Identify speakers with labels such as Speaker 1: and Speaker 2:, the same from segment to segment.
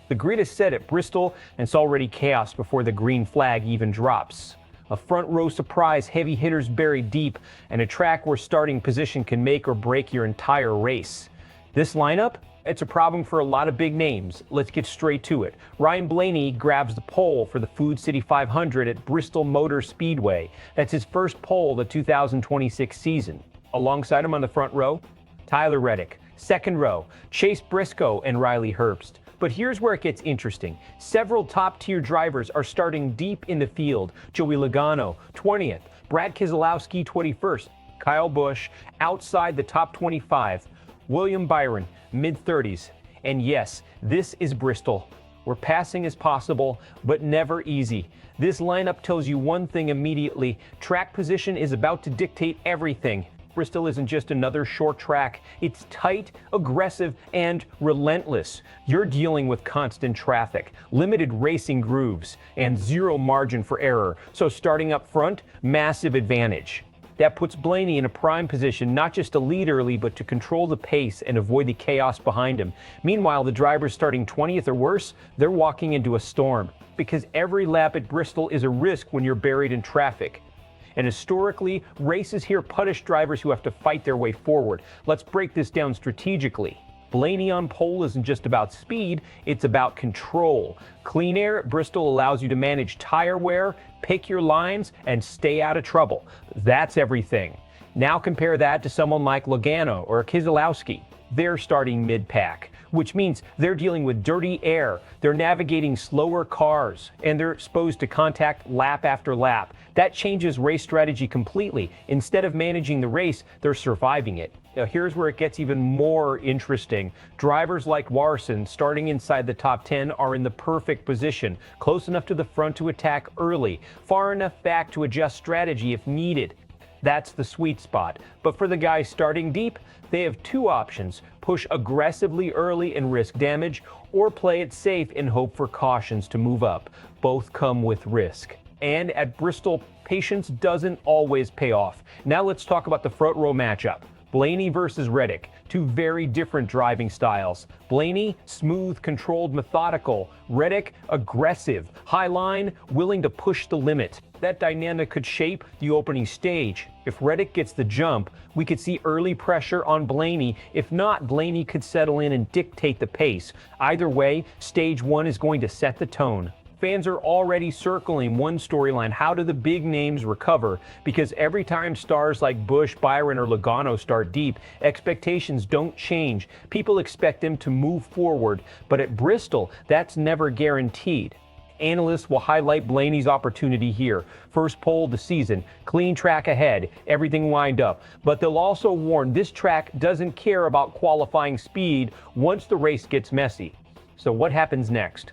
Speaker 1: The grid is set at Bristol, and it's already chaos before the green flag even drops. A front row surprise, heavy hitters buried deep, and a track where starting position can make or break your entire race. This lineup? It's a problem for a lot of big names. Let's get straight to it. Ryan Blaney grabs the pole for the Food City 500 at Bristol Motor Speedway. That's his first pole of the 2026 season. Alongside him on the front row, Tyler Reddick. Second row, Chase Briscoe and Riley Herbst. But here's where it gets interesting. Several top-tier drivers are starting deep in the field. Joey Logano, 20th. Brad Keselowski, 21st. Kyle Busch, outside the top 25. William Byron, mid-30s. And yes, this is Bristol, where passing is possible, but never easy. This lineup tells you one thing immediately. Track position is about to dictate everything. Bristol isn't just another short track. It's tight, aggressive, and relentless. You're dealing with constant traffic, limited racing grooves, and zero margin for error. So starting up front, massive advantage. That puts Blaney in a prime position, not just to lead early, but to control the pace and avoid the chaos behind him. Meanwhile, the drivers starting 20th or worse, they're walking into a storm, because every lap at Bristol is a risk when you're buried in traffic. And historically, races here punish drivers who have to fight their way forward. Let's break this down strategically. Blaney on pole isn't just about speed, it's about control. Clean air at Bristol allows you to manage tire wear, pick your lines, and stay out of trouble. That's everything. Now compare that to someone like Logano or Keselowski. They're starting mid-pack, which means they're dealing with dirty air, they're navigating slower cars, and they're exposed to contact lap after lap. That changes race strategy completely. Instead of managing the race, they're surviving it. Now here's where it gets even more interesting. Drivers like Larson, starting inside the top 10, are in the perfect position, close enough to the front to attack early, far enough back to adjust strategy if needed. That's the sweet spot. But for the guys starting deep, they have two options: push aggressively early and risk damage, or play it safe and hope for cautions to move up. Both come with risk. And at Bristol, patience doesn't always pay off. Now let's talk about the front row matchup. Blaney versus Reddick, two very different driving styles. Blaney, smooth, controlled, methodical. Reddick, aggressive, high line, willing to push the limit. That dynamic could shape the opening stage. If Reddick gets the jump, we could see early pressure on Blaney. If not, Blaney could settle in and dictate the pace. Either way, stage one is going to set the tone. Fans are already circling one storyline: how do the big names recover? Because every time stars like Busch, Byron, or Logano start deep, expectations don't change. People expect them to move forward, but at Bristol, that's never guaranteed. Analysts will highlight Blaney's opportunity here. First pole of the season, clean track ahead, everything lined up. But they'll also warn this track doesn't care about qualifying speed once the race gets messy. So what happens next?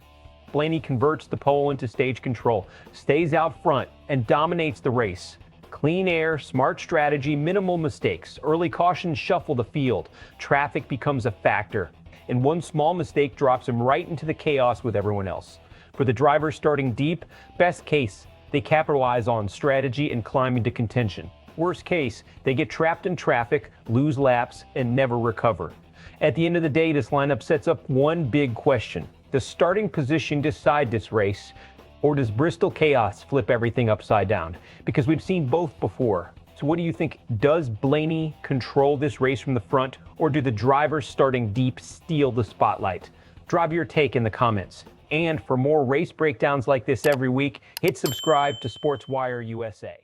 Speaker 1: Blaney converts the pole into stage control, stays out front, and dominates the race. Clean air, smart strategy, minimal mistakes. Early cautions shuffle the field. Traffic becomes a factor. And one small mistake drops him right into the chaos with everyone else. For the drivers starting deep, best case, they capitalize on strategy and climb into contention. Worst case, they get trapped in traffic, lose laps, and never recover. At the end of the day, this lineup sets up one big question. Does starting position decide this race, or does Bristol chaos flip everything upside down? Because we've seen both before. So what do you think? Does Blaney control this race from the front, or do the drivers starting deep steal the spotlight? Drop your take in the comments. And for more race breakdowns like this every week, hit subscribe to SPORTSWIRE USA.